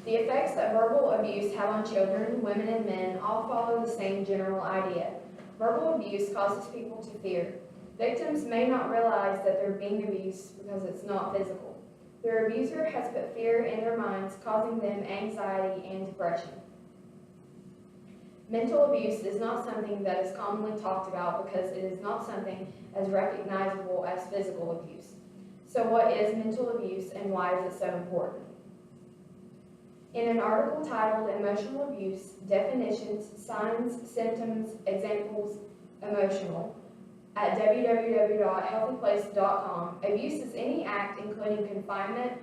The effects that verbal abuse have on children, women, and men all follow the same general idea. Verbal abuse causes people to fear. Victims may not realize that they're being abused because it's not physical. Their abuser has put fear in their minds, causing them anxiety and depression. Mental abuse is not something that is commonly talked about because it is not something as recognizable as physical abuse. So what is mental abuse and why is it so important? In an article titled Emotional Abuse, Definitions, Signs, Symptoms, Examples, Emotional, at www.healthyplace.com, abuse is any act including confinement,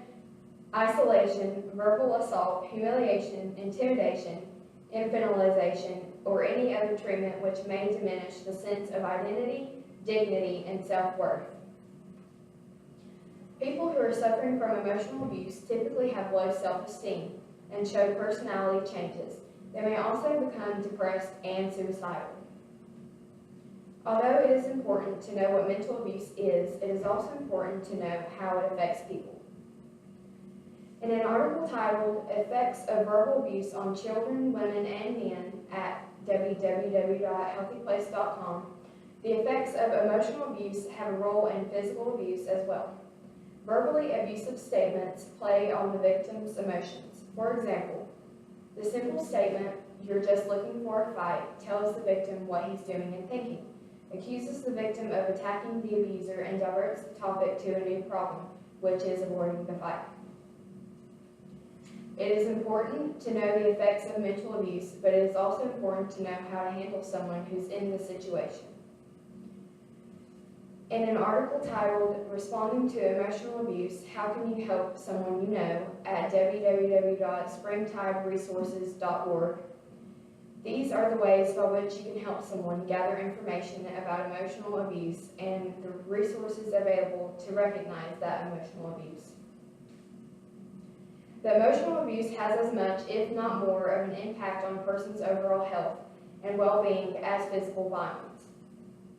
isolation, verbal assault, humiliation, intimidation, infantilization, or any other treatment which may diminish the sense of identity, dignity, and self-worth. People who are suffering from emotional abuse typically have low self-esteem and show personality changes. They may also become depressed and suicidal. Although it is important to know what mental abuse is, it is also important to know how it affects people. In an article titled Effects of Verbal Abuse on Children, Women, and Men at www.healthyplace.com, the effects of emotional abuse have a role in physical abuse as well. Verbally abusive statements play on the victim's emotions. For example, the simple statement, "You're just looking for a fight," tells the victim what he's doing and thinking, accuses the victim of attacking the abuser, and diverts the topic to a new problem, which is avoiding the fight. It is important to know the effects of mental abuse, but it is also important to know how to handle someone who's in the situation. In an article titled Responding to Emotional Abuse, How Can You Help Someone You Know at www.springtideresources.org, these are the ways by which you can help someone gather information about emotional abuse and the resources available to recognize that emotional abuse. The emotional abuse has as much, if not more, of an impact on a person's overall health and well-being as physical violence.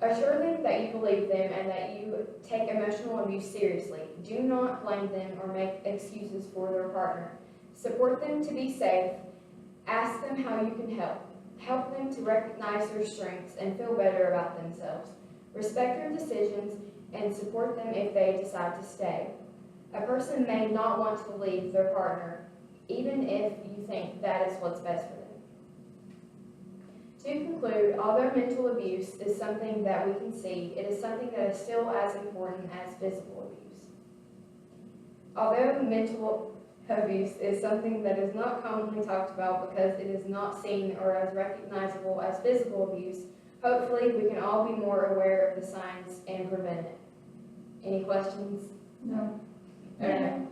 Assure them that you believe them and that you take emotional abuse seriously. Do not blame them or make excuses for their partner. Support them to be safe. Ask them how you can help. Help them to recognize their strengths and feel better about themselves. Respect their decisions and support them if they decide to stay. A person may not want to leave their partner, even if you think that is what's best for them. To conclude, although mental abuse is something that we can see, it is something that is still as important as physical abuse. Although mental abuse is something that is not commonly talked about because it is not seen or as recognizable as physical abuse, hopefully we can all be more aware of the signs and prevent it. Any questions? No. Okay.